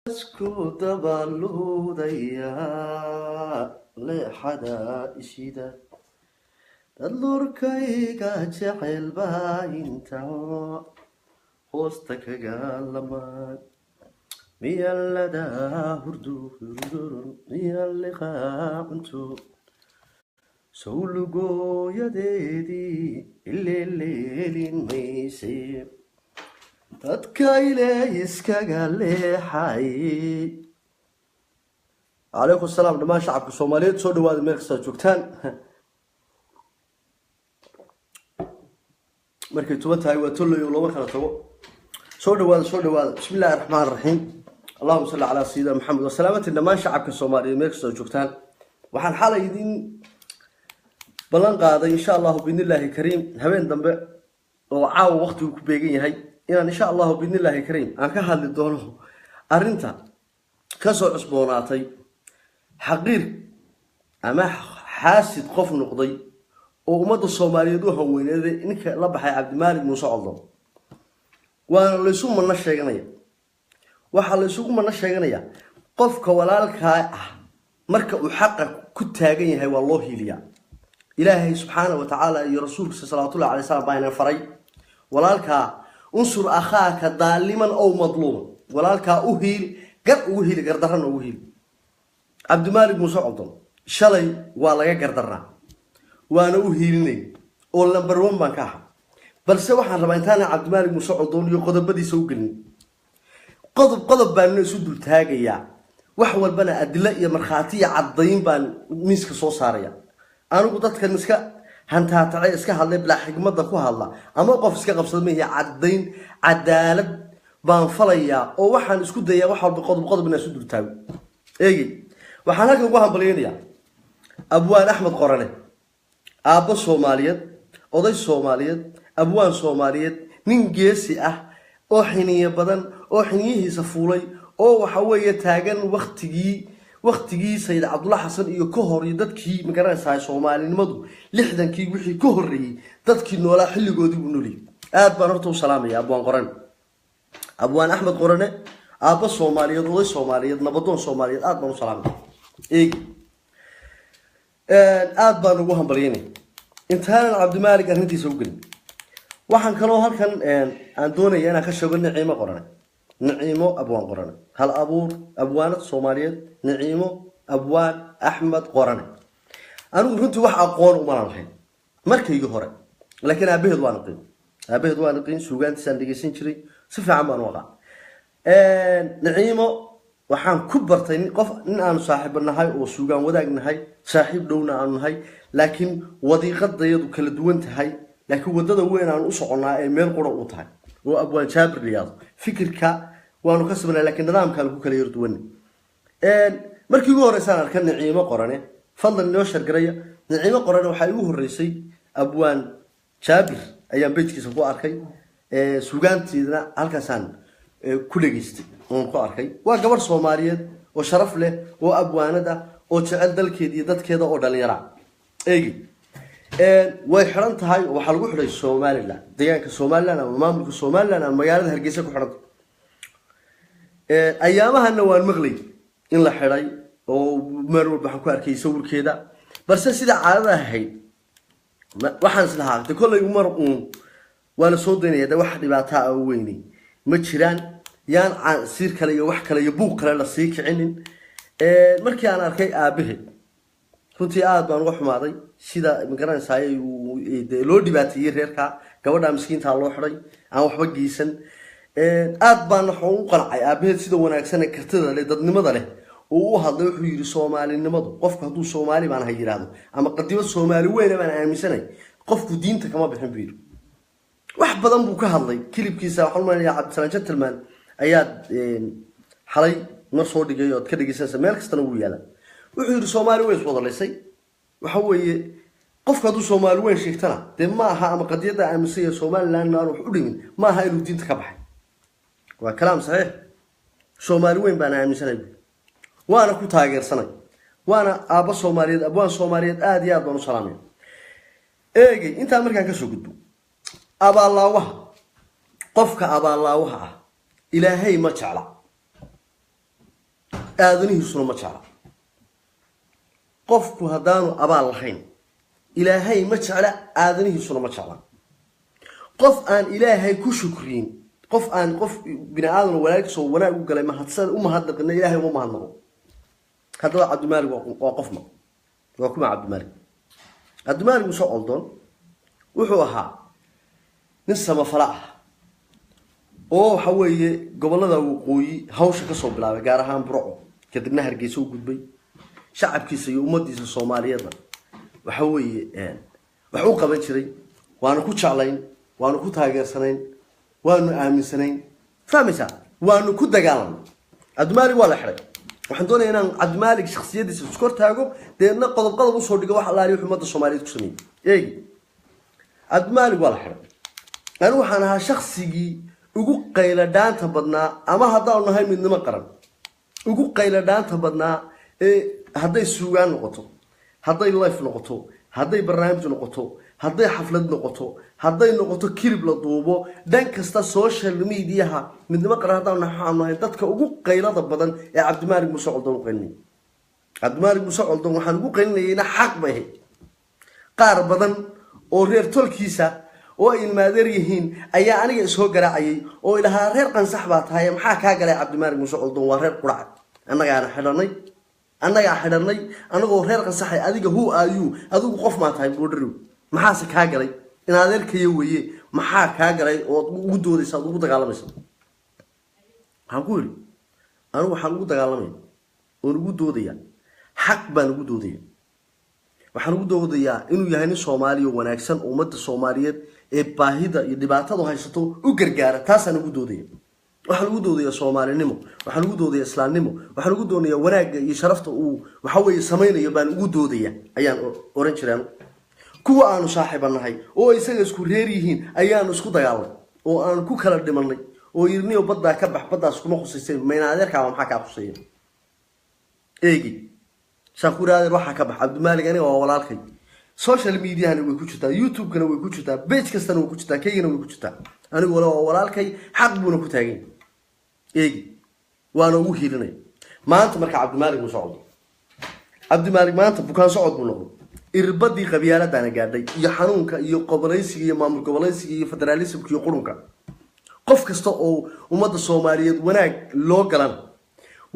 اسكو دبالوديا لحدا إشيدا تدلوركايغا جعل باينتا هوستك قالما ميالدا هردو ميالغا انتو سولغو يديدي الليلين ميسي dadkayle iskaga leexay عليكم السلام دمان شعبك الصوماليين soo dhawaada meel kasta joogtaan markay tuba tahay waa tolay laba kala tago soo dhawaada bismillaahir rahmaanir rahiim allahumma salli ala sayyidina maxamed wa salaamati dمان shacabka Soomaaliyeed meel kasta joogtaan waxaan xalay idin balan qaaday insha Allah biidnillaahi kariim habeen dambe oo caaw waqtigu ku beegan yahay إن شاء الله بإذن الله كريم أنا كهذا الدونه أرنتا كسر عصبوناتي حقير أما حاسد خوف نقضي ومد الصوماليين دوها وين هذا إنك لبح عبد المالك موسى الله وأنا اللي يسوم من الشيء وحال يسوم من الشيء قف كولالك مركب وحقق كنت هاجي هاي والله ليا إلهي سبحانه وتعالى يا رسول صلى الله عليه وسلم بين الفري ولالك انصر أخاك ظالما أو مظلوما ولالك أهيل قردرنا أهيل عبد المالك موسى عبدالله شلي والله قردرنا وأنا أهيلني أولا بروان بانكاها بل سوحا ربانتانا عبد المالك موسى عبدالله يقضب بدي سوقني قضب بان سدو التاقيا وحوال بنا أدلاء مرخاتية عالضيين بان ميسك صوصاريا أنا قدرت كان مسكا هانتا تعي اسكا هادلي بلا حكمه ku hadla ama qof iska qabsadmay cadeyn cadaalad baan falaya oo waxaan isku dayaa wax walba qodob inaan soo durtaago eegi waxaan halkan ugu hambalyeynaya abwaan axmed qorane aabbo Soomaaliyeed oday Soomaaliyeed abwaan Soomaaliyeed nin geesi ah oo xiniye badan oo xiniyihiisa fuulay oo waxa weeye taagan waqtigii Sayyid Abdullah Xasan iyo ka hor dadkii magaranaysaa Soomaalinimadu 60kii wixii ka horeeyay dadkii noolaa xilligoodii u noolay aad baan horta u salaamaya abwaan qoran abwaan axmed qorane aabba Soomaaliyeed oday Soomaaliyeed nabadoon Soomaaliyeed aad baan u salaamaya aad baan ugu hambalyeynay intaan Cabdi Maalik arrintiisa u galin waxaan kaloo halkan aan doonayaa inaan ka sheego Naciimo qorane نعيمو أبوان قرنة هل أبور أبوانة صوماليات نعيمو أبوان أحمد قرنة أنا كنت واحد أقوان وما نحين مركي يهرب لكن أبيه دوان قين سوغان تساندقي سنشري صفة عمان وقع نعيمو وحان كبرتين قف إن أنا صاحب النهاي وسوغان وداق النهاي صاحب دونا عن النهاي لكن وضيقات ضيض كل دوان تهاي لكن ودادا وين عن أسعنا ميل قرأ وطهاي وأبوان شابر رياض فكرك وأنا كسبنا لكن نظام كان كل يردوني مركي جوه رسالة كان نعيمة قرنة فضل نوشر قرية نعيمة قرنة وحيوه الرئيسي أبوان شابر أيام بيتك سبوا أركي سوغان تيدنا هالكسان كل جيست ونقو أركي وجبر صوماليات وشرف له وأبوان ده وتعدل كذي ضد كذا ودليرا إيجي ويحرنت هاي وحلقوا حري الصومالي لا ديانك الصومالي أنا ومامك الصومالي أنا مجال هرجيسك وحرنت أيامها النوان مغلي إن لا حري ومرور بحكوا أركي يسوي كذا بس سيدا على هاي وحنس لها تقول لي عمر وأنا صوتني هذا واحد يبعتها أويني متشران يان عن سير كلا يوح كلا يبوق كلا لصيك عنين مركي أنا أركي أبيه كنت قاعد بنروح ماضي سيدا مقرن ساي ولو دباتي ريركا قبل مسكين تالله حري أنا وحبك جيسن aad baan waxaan u qalcay aabaheed sida wanaagsan ee kartida leh dadnimada leh oo hadlay wuxuu yiri Soomaalinimadu qofka haduu Soomaali baan hayiraado ama qadiyo Soomaali weyn baan aaminsanay qofku diinta kama bixin biir wax badan buu ka hadlay kilibkiisa waxa uu leeyahay Cabdi Gentleman ayaa xalay mar soo dhigay oo ka dhigaysan meel kasta uu yaala wuxuu yiri Soomaali way soo wadaysay waxa weeye qofka haduu Soomaali weyn sheegtana de ma aha ama qadiyada aaminsan Soomaaliland aan wax u dhimin ma aha inuu diinta ka baxay وكلام صحيح Soomaali weyn baan aaminsanay waana ku taageersanay waana aaba Soomaaliyeed abwaan Soomaaliyeed aad iyo aad baan u salaamay eegay inta markaan ka soo gudbo abaalaawaha qofka abaalaawaha ah ilaahay ma jecla آذنه سنو مجعل قفك هدانو أبا الحين إلهي مجعل آذنه سنو مجعل قف أن إلهي كشكرين قف أن قف بني آدم ولاك سو ولا وقال ما هتصل هدق إن إلهي وما هنقو هذا عبد المالك وقفنا وكما عبد المالك عبد المالك مسوع ألدون وحوها نسا ما فرح oo xaweeye gobolada waqooyi hawsha ka soo bilaabay gaar ahaan Burco kadibna Hargeysa u gudbay shacabkiisa iyo ummadiisa Soomaaliyeed waxa weeye wax uu qaban jiray waana ku jeclayn waana ku taageersanayn waana aaminsanayn fahmaysa waana ku dagaalan Abdulmalik waa la xiray waxaan doonayaa inaan Abdulmalik shakhsiyadiisa iskor taago deedna qodob u soo dhigo wax Allah iyo ummadda Soomaaliyeed ku sameeyay Abdulmalik waa la xiray anu waxaan ahaa shakhsigii ugu qayla dhaanta badnaa ama haddaan nahay midnimo qaran ugu qayla dhaanta badnaa hadday suugaan noqoto hadday live noqoto hadday barnaamij noqoto hadday xaflad noqoto hadday noqoto kilib la duubo dhan kasta social media midnimo qaran haddaan nahay dadka ugu qaylada badan ee Abdulmalik Muuse Coldoon qaynay Abdulmalik Muuse Coldoon waxaan ugu qaylinayna xaq bay qaar badan oo reer tolkiisa oo in maadeer yihiin ayaa aniga soo garaacay oo ilaha reer qansax baa tahay maxaa ka galay Abdulmalik Muuse Coldoon waa reer qurac annaga xidhanay anagoo reer qansax adiga who are you adigu qof ma tahay boodharo maxaa se ka galay in adeerkayo weeye maxaa ka galay oo ugu doodaysa ugu dagaalamaysa waxaan ku yiri anigu waxaan ugu dagaalamay oo ugu doodaya xaq baan ugu doodaya waxaan ugu doodayaa inuu yahay nin Soomaaliya wanaagsan ummadda Soomaaliyeed ee baahida iyo dhibaatada haysato u gargaara taasaan ugu doodaya waxaan ugu doodayaa Soomaalinimo waxaan ugu doodayaa Islaamnimo waxaan ugu doonayaa wanaagga iyo sharafta uu waxa weeye sameeyo baan ugu doodaya ayaan oran jiraan kuwa aanu saaxiibanahay oo isaga isku reer yihiin ayaan isku dagaalamay oo aan ku kala dhimanay oo yirniyo badda ka bax baddaas kuma khusaysan meynaadeerka maxaa ka khusayay eegi shaquraad waxa ka bax Abdulmalik aniga waa walaalkay social media way ku jirtaa YouTube kana way ku jirtaa page kastana way ku jirtaa kaygana way ku jirtaa aniga waa walaalkay xaq buuna ku taagay eegi waana ugu hiilinay maanta marka Abdulmalik Muuse Coldoon Abdulmalik maanta bukaan socod buu noqday irbadii qabyaaladana gaadhay iyo xanuunka iyo qoboleysiga iyo maamul goboleysiga iyo federalismka iyo qurunka qof kasta oo ummadda Soomaaliyeed wanaag loo galan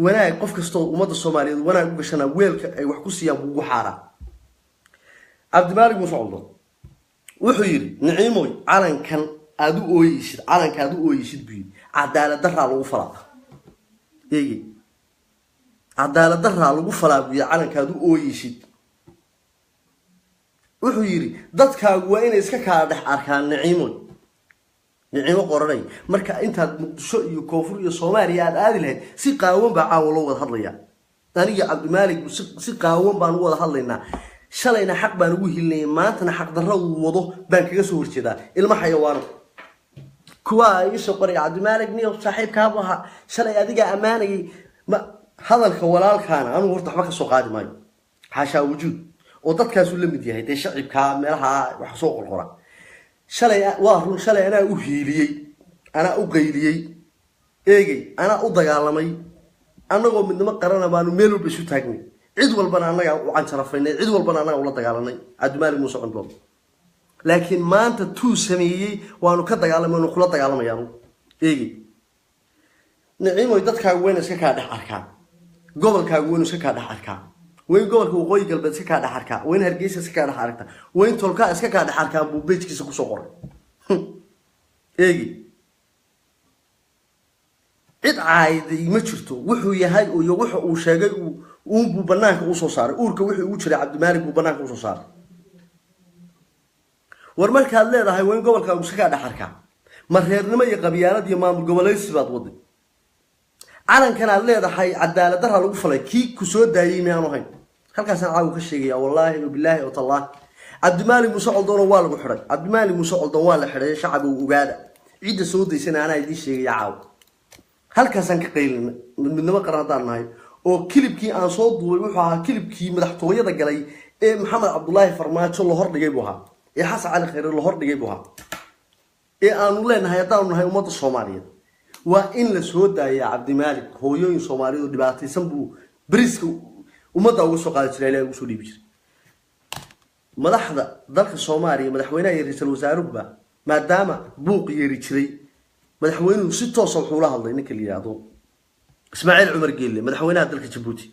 wanaag qof kasta oo ummadda Soomaaliyeed wanaag u gashana weelka ay wax ku siiyaan ugu xaara Abdulmalik Muuse Coldoon wuxuu yiri niciimoy calankan aad u ooyishid bii cadaalad darra lagu falaa eegi cadaalad darra lagu falaa bii calanka aad u ooyishid wuxuu yiri dadkaagu waa inay iska kala dhex arkaan niciimo qoranay marka intaad Muqdisho iyo Koonfur iyo Soomaaliya aad aadi lahayd si qaawan baa caawa loo wada hadlaya aniga Abdulmalik si qaawan baan wada hadlaynaa shalayna xaq baan ugu hilinay maantana xaq darro wado baan kaga soo horjeedaa ilma xayawaan kuwa ay soo qoray Abdulmalik niyo saaxiibkaagu aha shalay adiga amaanay hadalka walaalkaana anu horta waxba ka soo qaadi maayo xaasha wujuud oo dadkaas uu la mid yahay de shacibka meelaha wax soo qorqora shalay waa run shalay ana u hiiliyay ana u qayliyay eegay ana u dagaalamay anagoo midnimo qarana baanu meel walba isu taagnay cid walbana anaga u canjarafaynay cid walbana anaga ula dagaalanay Abdulmalik Muuse Coldoon laakiin maanta tuu sameeyay waanu ka dagaalamay kula dagaalamayaan eegay niciimoy dadkaagu weyn iska ka dhex arkaan gobolkaagu weyn iska ka dhex arkaan وين قولك وقوي قلبك سكا دحركا وين هرجيس سكا دحركا وين تولكا سكا دحركا بو بيجكيس كو سو قور ايغي cid caayday ma jirto wuxuu yahay oo wuxuu uu sheegay uu buu banaanka u soo saaray uurka wuxuu ugu jiray Abdulmalik buu banaanka u soo saaray war markaad leedahay weyn gobolka uu iska dhaxarka ma reernimo iyo qabyaalad iyo maamul goboleedsi baad waday calankan aad leedahay cadaalad darra lagu falay kii ku soo daayay ma aanu hayn halkaas aan caaw ka sheegay wallahi billahi wa tallaah Abdulmalik Muuse Coldoon waa lagu xiray Abdulmalik Muuse Coldoon waa la xiray shacab uu ogaada ciida soo deysana ana idin sheegay caaw halkaas aan ka qaylin midnimo qaradaan nahay oo kilibkii aan soo duubay wuxuu ahaa kilibkii madaxtooyada galay ee Maxamed Cabdullaahi Farmaajo la hordhigay buu ahaa ee Xasan Cali Khayre la hordhigay buu ahaa ee aanu leenahay hadaan nahay ummadda Soomaaliyeed وإن لسهودة يا عبد المالك هو يوم صومالي ودبعتي سنبو بريسك ومضى وسوق على إسرائيل وسولي بيجر ملاحظة ذلك الصومالي مدحوينا يريس الوزارة ما دام بوق يريتري مدحوينه 6 صبح لها الله إنك اللي يعضو إسماعيل عمر قيل لي مدحوينها دلك جبوتي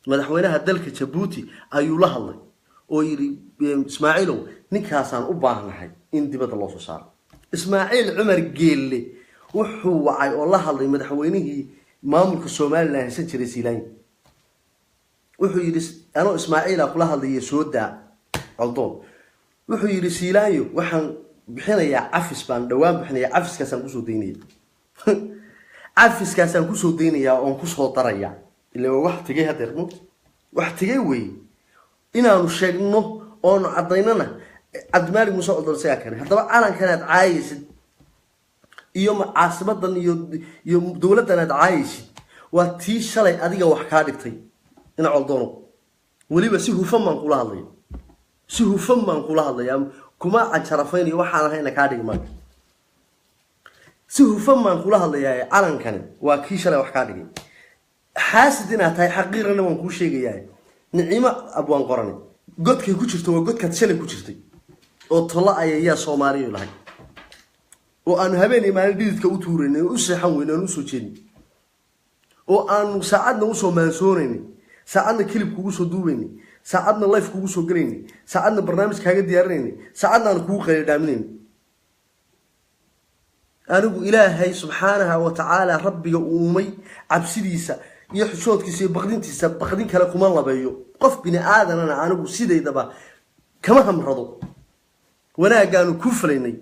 مدحوينها دلك جبوتي أيو لها الله ويري إسماعيلو نكاسان أباهنا حي إن دبت الله صار إسماعيل عمر قيل لي وحو وعي والله الله مدحوينه مامك الصومالي لا يسجل رسيلين وحو يري أنا إسماعيل أقول لها الله يسود عالطول وحو يري سيلايو وحن بحنا يا عفس بان دوام بحنا يا عفس كاسان كوسو ديني عفس كاسان كوسو ديني يا أون كوسو طريا اللي هو واحد تجي هترمو واحد تجي وي إنا نشجنه أون عضيننا عدمالي مسؤول درسيا كان هذا أنا كانت عايش يوم عاصمتنا يوم دولتنا عايش وتيش شلي أديك وحكادك إن عالدونه ولي بس هو فما نقول هذا سهو فما نقول هذا يا كما عشرفيني وحنا هنا كادي ما سهو فما نقول هذا يا علن كان وكيش له وحكادي حاسدنا تاي حقيرنا ونقول شيء يا نعيمة أبوان قرني قد كي كشرت وقد كتشلي كشرتي وطلع يا صومالي ولا هاي وأنا هبني ما نديت كوتورني وسحوينا ونسوتشني وأنا ساعدنا وصو منسورني ساعدنا كلب كوسو دوبيني ساعدنا لايف كوسو قريني ساعدنا برنامج كاغا دياريني ساعدنا أنا كوو قيدامنين أنا إلهي سبحانه وتعالى ربي أمي عبسيديسا يحشودكيسا بقدينتيسا بقدين كلا كوما لبايو قف بني آدم أنا سيدي دبا كما هم رضو وانا كانوا كفريني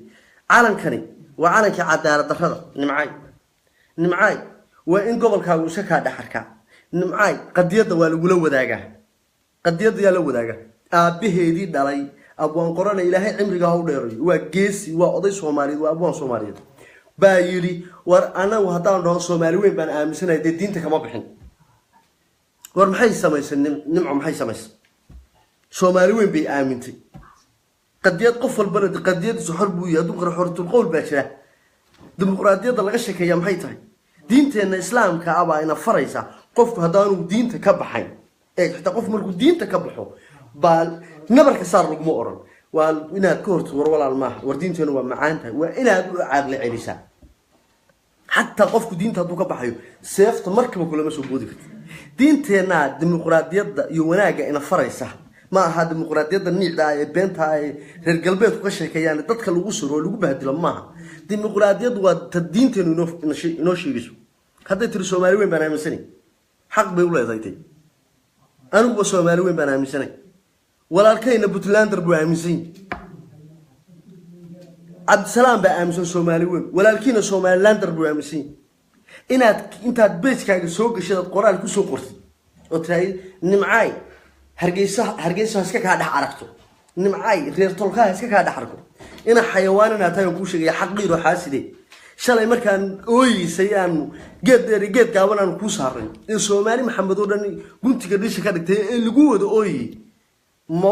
عالن كاني وعالن كعدالة درada نمعاي وإن قبل كاغو سكا دحركا نمعاي قديده waa lagu la wadaaga qadiyada yaa la wadaaga aabaheedii dhalay abwaan qorana ilaahay cimriga ha u dheeray waa geesi waa oday Soomaaliyeed waa abwaan Soomaaliyeed baa yiri war anagu hadaan dhaho Soomaali weyn baan aaminsanahay diinta kama bixin war maxay sameeysan nimco maxay sameeysan Soomaali weyn bay aamintay qadiyad qof walba qadiyad suxur buu yahay duu qorxortul qowl baa jira dimuqraadiyada laga sheekeeyaa maxay tahay diinteena islaamka aba ina faraysa qofku hadaanu diinta ka baxay ee xitaa qof markuu diinta ka baxo bal nabarka saar lagu ma oran waa inaad ka horto war walaal ma war diinteena waa macaan tahay waa inaad u caaqli celisaa hatta qofku diinta haduu ka baxayo seefta markaba kulama soo boodi karto diinteena dimuqraadiyada iyo wanaaga ina faraysa ما هذا ديمقراطية النيل بنتها reer galbeedku ka sheekayaan dadka lagu suro lagu bahdilo maaha dimuqraadiyadu waa taddiinteenu inoo sheegayso hadday tiri Soomaali weyn baan aaminsanay xaq bay u leedahay anigu Soomaali weyn baan aaminsanay walaalkayna Puntlander buu aaminsan Abdisalaam baa aaminsan Soomaali weyn walaalkiina Somalilander buu aaminsan intaad beejkaaga soo gashad qoraal ku soo qortay oo tahay nimcaay hargeysa iska ka dhax aragto nimcaay reer tolka iska ka dhax arko ina xayawaanana tayo ku sheegay xaqiiro xaaside shalay markaan ooyisay aan geed gaaban aan ku saaray in Soomaali Maxamed oo dhan guntiga dhisha ka dhigtay ee lagu wada ooyi ma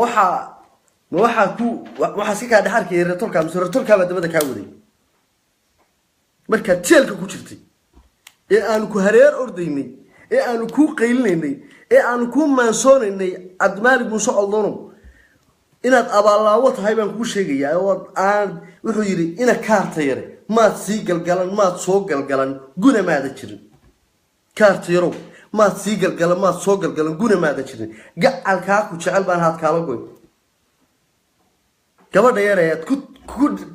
waxa iska ka dhax arkay reer tolka ba dabada ka waday marka jeelka ku jirtay ee aan ku hareer ordaynay ee aan ku qaylinay ee aan ku maansoonay admaali buu soo oldono inaad abaalaawo tahay baan ku sheegayaa oo aan wuxuu yiri ina kaarta yare maad sii galgalan maad soo galgalan guna maada jirin kaarta yaro maad sii galgalan maad soo galgalan guna maada jirin gacalka ku jecel baan haad kaala goy gabadha yare aad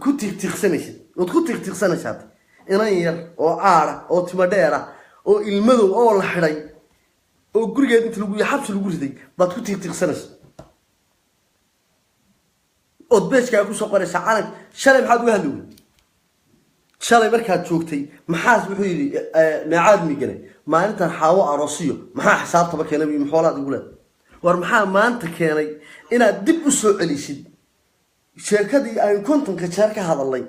ku tiqtiqsanaysid oo ku tiqtiqsanaysid inaan yar oo aara oo timo dheera oo ilmadow oo la xiray oo gurigeed inta lagu xabsi lagu riday baad ku tiqtiqsanaysid oo beeshka ku soo qoraysa calan shalay maxaad uga hadlay shalay markaad joogtay maxaas wuxuu yiri nacaad migale maalintan xaawo aroosiyo maxaa xisaabtaba keenay iyo xoolaad ugu leed war maxaa maanta keenay inaad dib u soo celisid sheekadii ay kontonka jeer ka hadalay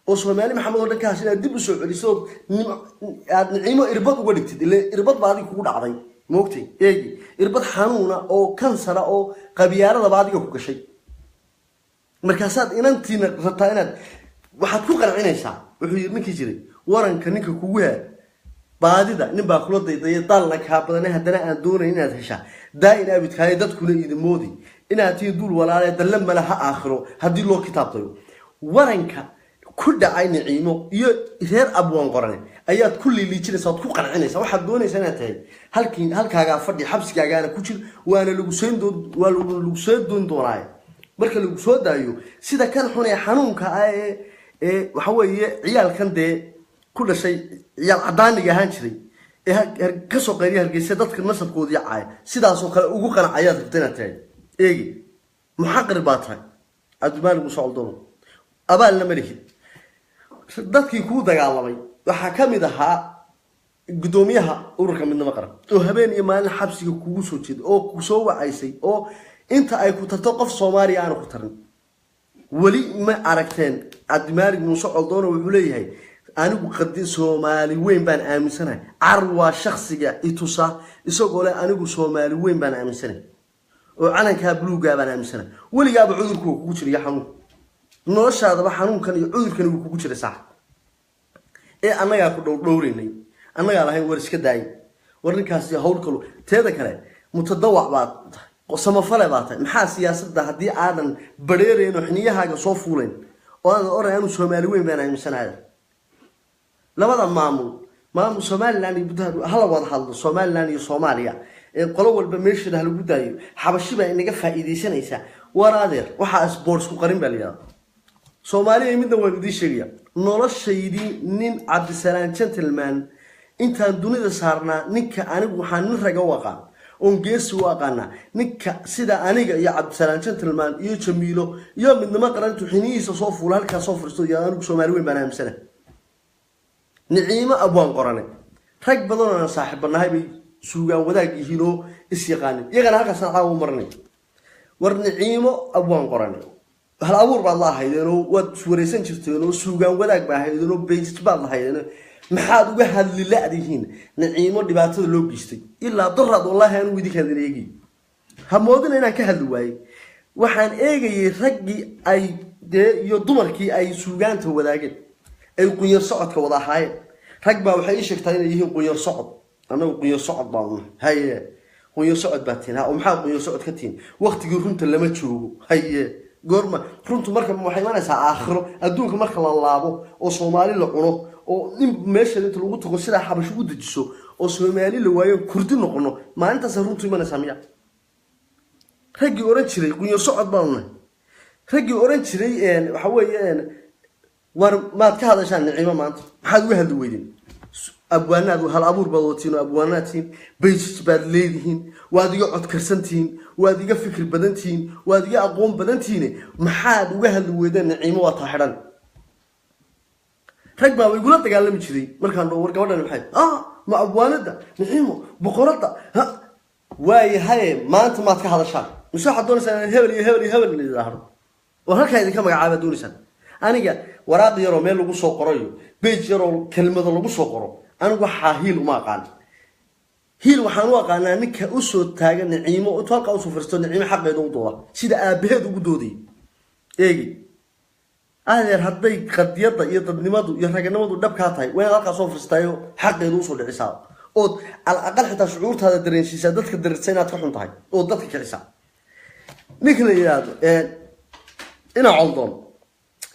oo Soomaali Maxamed oo dhankaas inaad dib u soo celiso aad niciimo irbad uga dhigtid ilaa irbad baadi kugu dhacday moogtay eegi irbad xanuuna oo kansara oo qabiyaarada baadiga ku gashay markaasaad inantiina rabtaa inaad waxaad ku qancinaysaa wuxuu yiri ninkii jiray waranka ninka kugu haa baadida nin baa kula dayday daalna ka badan haddana aan doonayn inaad heshaa daa'in abidkaaye dadkuna idimoodi inaad tii dul walaale dallan malaha aakhiro haddii loo kitaabtayo waranka ku dhacay Niciimo iyo reer Abwaan Qorane ayaad ku liiliijinaysaa ku qancinaysaa waxaad doonaysaa inaad tahay halkaaga fadhi xabsigaaga ku jir waana lagu soo doon doonaa marka lagu soo daayo sida kan xun ee xanuunka waxa weeye ciyaalkan ku dhashay ciyaal cadaaniga ahaan jiray ka soo qeyriyay Hargeysa dadka nasabkoodii caay sidaas oo kale ugu qanacayaad rabtana tahay eegi muxaqir baa tahay adbaal musaal doon abaal la marihid dadkii ku dagaalamay waxa kamid ahaa gudoomiyaha ururka midnimo qaran oo habeen iyo maalin xabsiga kugu soo jeed oo ku soo wacaysay oo inta ay ku tarto qof Soomaali aan ku tarin wali ma aragteen admaal musaal doon wuxuu leeyahay anigu qadi Soomaali weyn baan aaminsanahay arwa shakhsiga itusa isagoo leh anigu Soomaali weyn baan aaminsanahay oo calanka buluuga baan aaminsanahay waligaaba cudurku kugu jira xanuun noloshaada xanuunkan iyo cudurkan uu kugu jira sax anaga ku dhowreynay anaga lahayn war iska daay warninkaasi hawl kale teeda kale mutadawac baad qosama fale baad maxaa siyaasadda hadii aadan bareereen xniyahaaga soo fuuleen oo aan oran Soomaali weyn baan aaminsanahay labada maamul Somaliland iyo Buntland hala wada hadlo Somaliland iyo Soomaaliya qolo walba meesha lagu daayo xabashiba inaga faa'iideysanaysa waraadeer waxa sports ku qarin baliya Soomaaliya midna waa idin sheegaya noloshaydii nin Cabdisalaam gentleman intaan dunida saarnaa ninka anigu waxaan nin raga waqaan oo geesi waqana ninka sida aniga iyo Cabdisalaam gentleman iyo Jamiilo iyo midnimo qaran tuxiniisa soo fuul halka soo fursto iyo anigu Soomaali weyn baan aaminsanahay Niciimo Abwaan Qorane rag badan oo saaxiibanahay bay suugaan wadaag yihiin oo is yaqaan iyagana halka saacaw marnay war Niciimo Abwaan Qorane hal abuur baad la haydeen oo wad wareysan jirteen oo suugaan wadaag baa haydeen oo beejid baad la haydeen maxaad uga hadli laadihiin Niciimo dhibaatada loo geystay ilaa darrad wallahi aan widi ka dareegi hamoodina inaan ka hadli waayay waxaan eegayay raggii ay iyo dumarkii ay suugaanta wadaageen ay qoyar socodka wada haayeen rag baa waxay sheegtay inay yihiin qoyar socod anagu qoyar socod baan haye qoyar socod baatina oo maxaa qoyar socod ka tiin waqtigii runta lama joogo haye goorma runtu marka waxay imanaysaa aakhiro adduunka marka la laabo oo Soomaali la cuno oo meesha inta lagu tago sida xabash u dejiso oo Soomaali la waayo kurdi noqono maalintaas runtu imanaysaa miya ragii oran jiray qoyar socod baan ragii oran jiray waxa weeyaan war maad ka hadashaan Niciimo maanta maxaad uga hadli weydin abwaanaad hal abuur baad watiin abwaanaatiin beejis baad leedihiin waad iga cod karsantiin waad iga fikir badantiin waad iga aqoon badantiin maxaad uga hadli weydin Niciimo waa taaxiran rag baa way gula dagaalami jiray markaan dhoo war gabadhan maxay ma abwaanada Niciimo boqorada waayahay maanta maad ka hadashaan musaxad doonaysan hebel iyo leedahay oo halka idinka magacaaba doonaysan aniga waraaq yar oo meel lagu soo qorayo page yar oo kelmado lagu soo qoro anigu waxa hiil uma aqaan hiil waxaan u aqaanaa ninka u soo taagan Niciimo oo halka u soo fariisto Niciimo xaqeeda u dooda sida aabaheed ugu dooday eegi adeer hadday qadiyada iyo dadnimadu iyo raganimadu dhab ka tahay way halka soo fariistayo xaqeeda u soo dhicisaa oo aqal xitaa shucuurtaada dareensiisa dadka dareensay inaad ka xun tahay oo dadka kicisa ninka la yiraahdo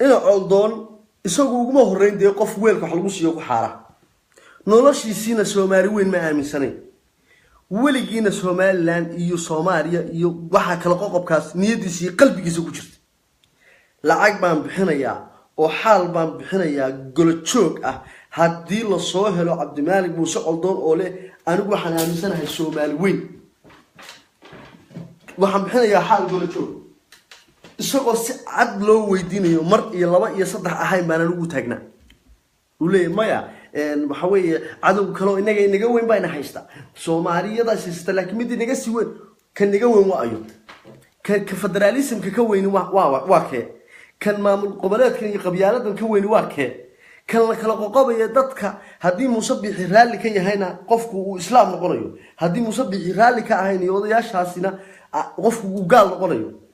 ina coldoon isagu ugu horeyn qof weelka wax lagu siiyo ku xaara noloshiisina Soomaali weyn ma aaminsanay waligiina Somaliland iyo Soomaaliya iyo waxa kala qoqobkaas niyadiisa qalbigiisa ku jirta lacag baan bixinayaa oo xaal baan bixinayaa golo joog ah hadii la soo helo Cabdimaalik Muuse Coldoon oo leh anigu waxaan aaminsanahay Soomaali weyn waxaan bixinayaa xaal golo joog isagoo si cad loo weydiinayo mar iyo laba iyo saddex ahayn baan ugu taagnaa uu leeyahay maya waxa weeye cadow kale inaga weyn baa ina haysta Soomaaliyada siista laakiin mid inaga si weyn kan inaga weyn waa ayo ka federalismka ka weyn waa kee kan maamul goboleedkan iyo qabyaaladdan ka weyn waa kee kan la kala qoqobaya dadka hadii Musabbixi raali ka yahayna qofku uu islaam noqonayo hadii Musabbixi raali ka ahayn iyo odayaashaasina qofku uu gaal noqonayo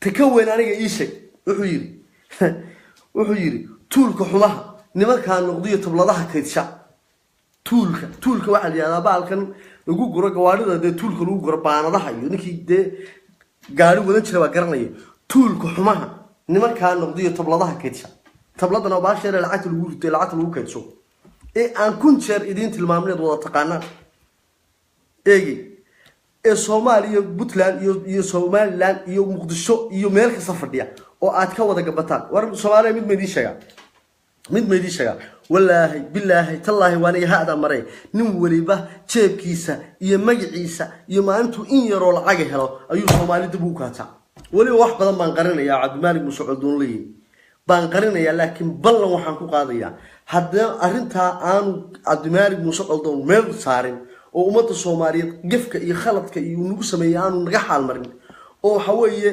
تكون أنا إيشك وحيري tuulka xumaha nimankaan noqdiyo tabladaha kaydsha tuulka waxa la yiraahdaa baalkan lagu guro gawaarida dee tuulka lagu guro baanadaha iyo ninkii dee gaari wadan jiray waa garanaya tuulka xumaha nimankaan noqdiyo tabladaha kaydsha tabladana baa sheer lacagta lagu kaydso ee aan kun jeer idin tilmaamneed wada taqaanaan eegi ee Soomaaliya Puntland iyo Somaliland iyo Muqdisho iyo meel kasta fadhiya oo aad ka wada gabataan war Soomaaliya mid meedii sheega wallahi billahi tallahi waaniga haada maray nin waliba jeebkiisa iyo magaciisa iyo maalintu in yar oo lacag helo ayuu Soomaalida buu kaata waliba wax badan baan qarinayaa Cabdimalik Musuud Doonley baan qarinayaa laakiin ballan waxaan ku qaadayaa hadda arinta aan Cabdimalik Musuud Doon meel saarin oo ummadda Soomaaliyeed gafka iyo khaladka iyo nugu sameeyaan naga xaal marin oo waxa weeye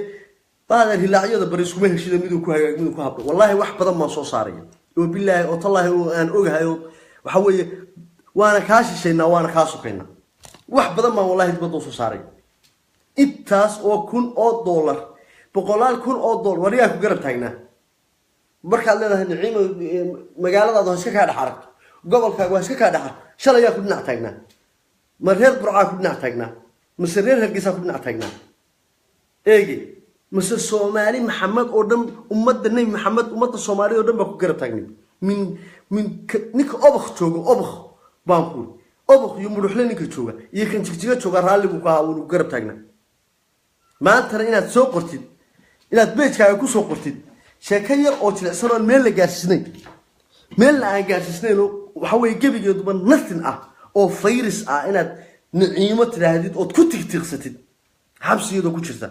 baad hilaacyada baris kuma heshida miduu ku hagaag miduu ku habdo wallahi wax badan ma soo saaray oo billahi oo tallahi oo aan ogahay waxa weeye waana ka shisheynaa waana ka suqeynaa wax badan ma wallahi dibadda soo saaray intaas oo kun oo dollar boqolaal kun oo dollar wariyaa ku garab taagnaa marka leedahay niciimo magaalada iska ka dhaxar gobolkaaga waa iska ka dhaxar shalay ku dhinac taagnaa mareer burca ku dhinac taagnaa masareer hargeysa ku dhinac taagnaa eegi mase Soomaali Maxamed oo dhan ummadda Nabi Maxamed ummadda Soomaali oo dhan ba ku garab taagnay min ninka obakh joogo obakh baan ku obakh iyo muruxle ninka jooga iyo kan jigjiga jooga raali buu ka hawo garab taagnaa maanta inaad soo qortid inaad beejkaaga ku soo qortid sheeko yar oo jilicsan oo meel la gaarsiisnay meel aan gaarsiisnay waxa way gabigeeduba nothing ah oo virus ah inaad niciimo tiraahdid oo ku tigtiqsatid xabsigeedu ku jirta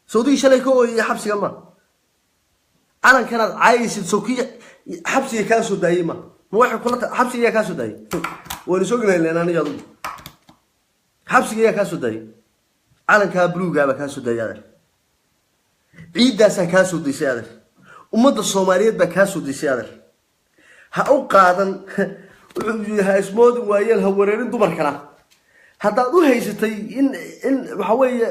Saudi shalay ko iyo xabsiga ma anan kana caaysid Sookiya xabsiga ka soo daayay ma waxa kula xabsiga ka soo daayay wali soo galay leena aniga xabsiga ka soo daayay alanka bluega ba ka soo daayay ciidaas ka soo daayay ummadda Soomaaliyeed ba ka soo daayay ha u qaadan ha ismood waayeel ha wareerin dumarkana haddaad u haysatay in waxa weeye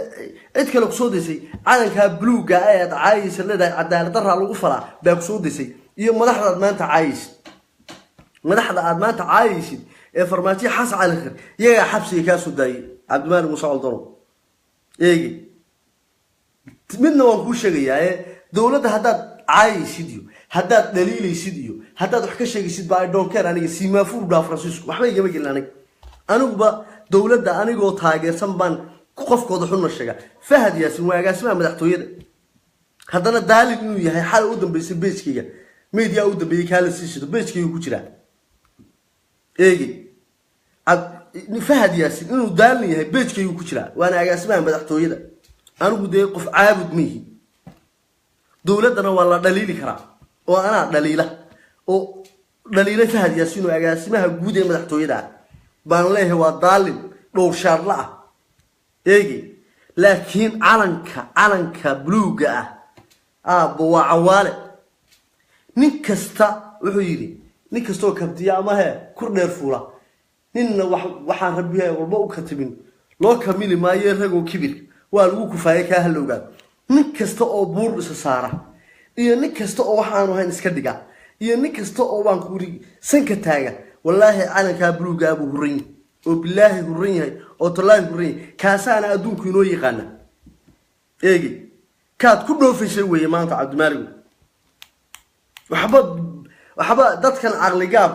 cid kale ku soo deysay calanka bluega ee caayis leedahay cadaalad darra lagu falaa baa ku soo deysay iyo madaxda aad maanta caayis ee farmaajo xasan cali khir iyaga xabsiga ka soo daayay Cabdimalik Musuud Doon eegi midna waan ku sheegayaa dawladda haddaad caayis iyo haddaad dhaliilaysid iyo haddaad wax ka sheegaysid baa doonkeer aniga Simaafur Francisco waxba igama gelin aniguba dawladda anigoo taageersan baan qofkooda xun sheega Fahad Yaasin waagaasima madaxtooyada haddana daalin inuu yahay xal u dambeysay beejkiga media u dambeeyay kala siisado beejkiga ku jira eegi Fahad Yaasin inuu daalin yahay beejkiga ku jira waana agaasima madaxtooyada anigu dee qof caabud mihi dawladana waa la dhaliili karaa oo ana dhaliila oo dhaliila Fahad Yaasin oo agaasimaha guud ee madaxtooyada baan leeyahay waa daalin dhowr shaarla ah eegi laakiin calanka bluega ah waa cawaale nin kasta wuxuu yiri nin kasta oo kabtiya ama kur dheer fuula ninna waxa rabbiga walba u katibin loo kamili maayo rago kibir waa lagu kufaayay ka halowga nin kasta oo buur isa saara iyo nin kasta oo waxaanu hayn iska dhiga iyo nin kasta oo baan ku ri sanka taaga والله أنا كابلو جابو هرين وبالله هرين أو طلع هرين كاسانا أدون كينو يقانا إيجي كات كله في شوية ما أنت عبد المالك وحبا دات كان عقل جاب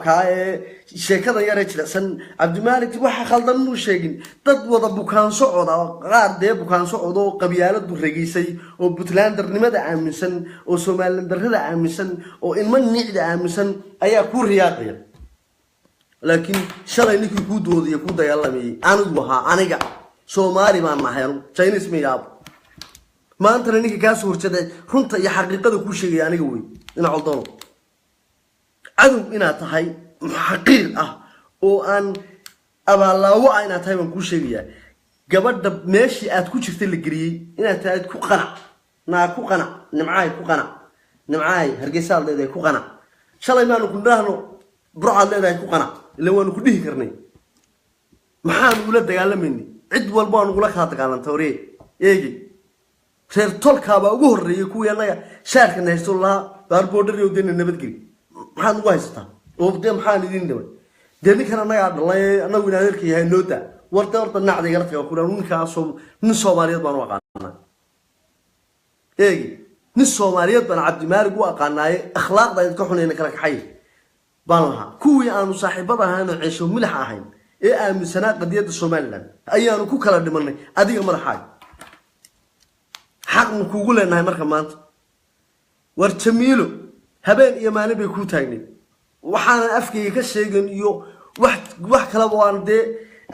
شيء كذا يا رجل سن عبد المالك وح خلدنا مو شيء دات وضع بكان صعود غار ده بكان صعود وقبيلة الرئيسي وبتلاندر نمدا عامسن وسومالندر هذا عامسن وإنمن نعد عامسن أيا كور رياضية لكن شلay ninkii ku doodiyay ku dagaalamay anigu aniga Soomaali baan nahay Chinese ma yaab maanta ninkii ka soo horjeeday runta iyo xaqiiqada ku sheegay aniga way ina codoono adu ina tahay xaqiiq ah oo aan abaalaawo ina tahay baan ku sheegaya gabadha meeshii aad ku jirtay la geliyay ina tahay ku qana nimcaay hargeysa leedahay ku qana shalay maanu ku dhaahno burcad leedahay ku qana إلا وأنا كله كرني محام ولا دجال مني عد والبان ولا خاطر كان توري يجي صير طول كابا وجهر يكوي أنا شارك الناس الله باربودر يودين النبت جري محام وايستا وبدي محل دين دم دني كان أنا قاعد الله أنا وين هذيك هي النوتة ورت النعدي قرت وكنا نكاسم نسوماليات بنو قانا إيه نسوماليات بن عبد المالك وقانا أخلاق ضايد كحنا إنك لك حي بانها كوي أنا صاحبها أنا عيشوا ملحاهين إيه من سنة قضية الصوماليين أي أنا كوكلا دمني أديك مرة حق مكوجل إنها مرة كمان ورتميلو هبين إيماني بيكون تاني وحنا أفكي كشيء يو واحد كلام وان ده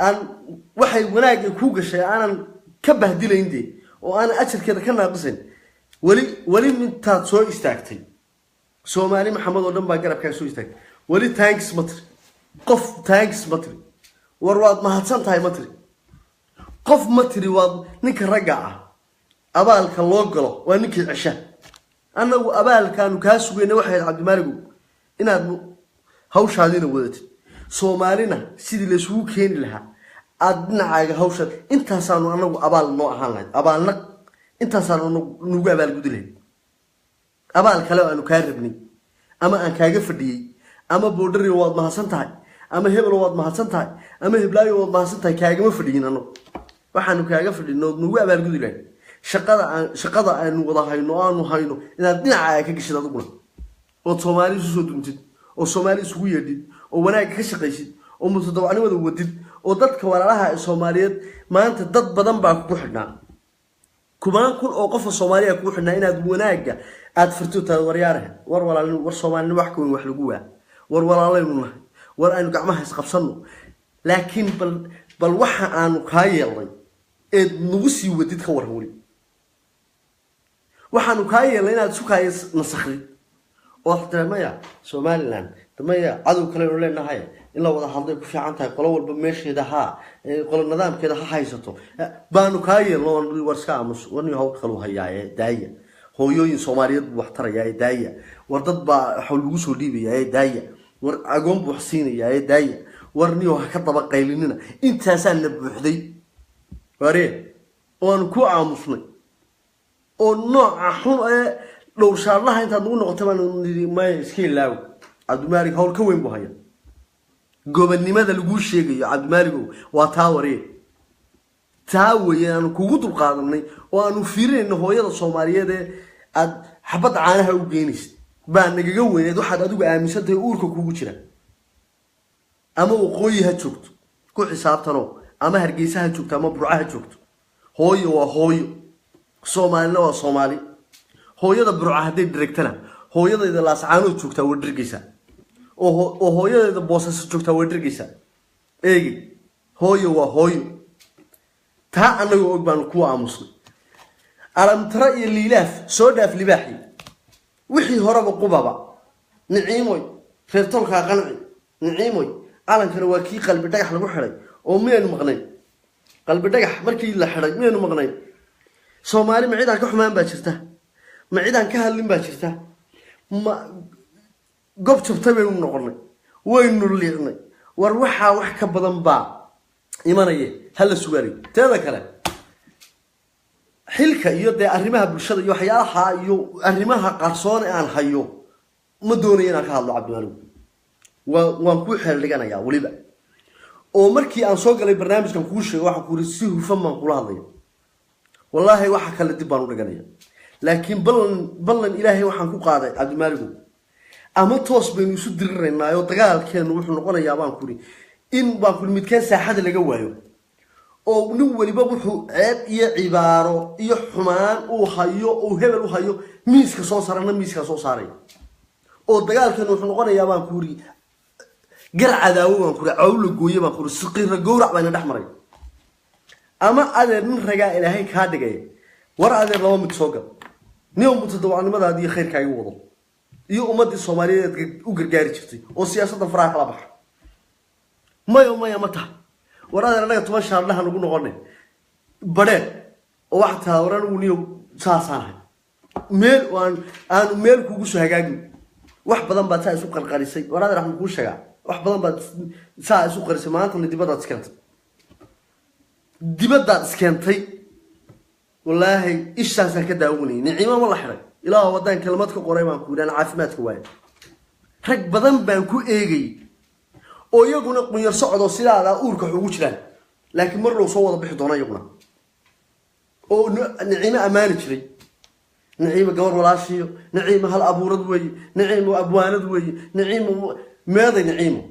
أن واحد وناجي كوجا شيء أنا كبه دي عندي وأنا أشر كذا كنا قصين ولي من تاتسوي استاكتي سومالي محمد ودم باقرب كاسوي استاك ولي تانكس مطر قف تانكس مطر ورواد ما هتسان تاي مطر قف مطر واد نك رجع أبالك اللوجلو ونك العشاء أنا وأبالك كانوا كاسوي واحد عبد المالك إن هوش هذين ودت سومالينا سيدي لسوق كين لها أدنى عاجة هوش أنت صاروا أنا وأبال نوع هالين أبالنا أنت صاروا نوجا أبال قدلين أبال كلام أنو كاربني أما أن كاجفدي أما بودري واد ما سنتاي أما هبل واد ما سنتاي أما هبلاي واد ما سنتاي كاجم فدينا نو وحنو كاجفدي نوجا أبال قدلين شقدا أنو وضع هينو إن أدنى عاجة كشيء تقوله وصومالي سودمتد وصومالي سويدد ووناك كشقيشد ومتطوعني ودا ودد وددك walaalaha Soomaaliyeed maanta dad badan baa ku xidhnaa kumaan kun oo qof Soomaaliya ku xidhnaa inaad wanaaga aad furto waryaaraha war walaalin war Soomaali wax ku wax lagu waa war walaalayna war aanu gacmaha isqabsano laakiin bal waxa aanu ka yeelay ee nagu sii wadid ka warwali waxaanu ka yeelay inaad sukaay nasakhri وأحترميا سوماليلاند تميا عدو كله يقول لنا هاي إلا وضع حضيك في عنتها قلوا البمشي ده ها قل النظام كده حيسته بانو كاي لون ورسكامس وني هو خلوا هيا داية هو يوين سوماليات بوحتر يا داية وردد بحلوس وليبي يا داية ورعقوم بحسين يا داية ورنيو هكذا بقى لنا أنت سالنا بوحدي وريه وانكو عامصني ونوع حون لو شاء الله أنت تقول نقطة ما يسكين لاو عبد المالك هو الكوين بهاي قبل لماذا لقول شيء عبد المالك وتاوري تاوي أنا كوجود القادمني وأنا فيرين إنه هو يدا الصومالية ده حبط عنها وجينيس بان نجوين يدو حد أدو أمسات يقول كوجود شنا أما وقوي هتشوكت كل حساب تنو أما هرجيسها هتشوكت أما برعها هتشوكت هوي وهوي صومالي وصومالي هو يدا بروعه هدي دركتنا هو يدا إذا لاسعانو تشوكتا ودرجيسا هو يدا إذا بوسس تشوكتا ودرجيسا إيه هو تا أنا يقول بان كوا مسلم ألم ترى اللي لاف سودا في لباحي وحي هرب قبابا نعيموي فيرتون خاقنعي نعيموي ألم كرواكي قلب دقح لبحري ومين مغني قلب دقح مركي إلا حرق مين مغني سومالي معيدا كحمان باشرته ما عيدان كهالين باشرته ما قبت بطبيعي من نقرني وين نرليغني وروحها وحكا بدن با إيمانيه هلا السواري تذكره حلكا يودي أرمها بالشدة يو حيالها يو أرمها قرصون أن حيو مدونينا كهالو عبد المالك وانكو حلقانا يا وليبا ومركي أن سوق لي برنامج كان كوشي واحد كورسيه فما نقول هذا والله واحد كان لدي بانو رقانيا لكن بلن إلهي waxaan ku qaaday Abdi Maalik ama toos been isu dirirnaa oo dagaalkeen wuxuu noqonayaa baan kuri in baan kul midkeen saaxada laga waayo oo nin waliba wuxuu ceeb iyo cibaaro iyo xumaan uu hayo oo hebel u hayo miiska soo sarana miiska soo saaray oo dagaalkeen wuxuu noqonayaa baan kuri garcadaawo baan kuri awlo gooyo baan kuri siqiira gowrac baan dhaxmaray ama adeer nin ragaa Ilaahay ka dhigay war adeer laba mid soo gal نيوم متدوعنimada hadii khayrka ay wado iyo ummadii Soomaaliyeed u gargaari jirtay oo siyaasadda faraha kala baxay maya mata waraad anaga 10 shaar lahan ugu noqonay badheer oo wax taawaran uu niyo saasahay meel aan meel kugu soo hagaagin wax badan baa taa isu qalqalisay waraad raxmo ku sheega wax badan baa saa isu qarisay maanta dibadda iskentay والله إيش ساسا كداوني نعيمة والله حرق إلا ودان كلمات كقريبا كودان عافمات كواي rag badan baan ku eegay oo iyaguna qunyar socdo sidaada uurka ugu jiraan laakiin mar loo soo wada bixi doona iyaguna oo Naciima amaani jiray Naciima gabar walaashiyo Naciima hal abuurad weey Naciima abwaanad weey Naciima meeday Naciima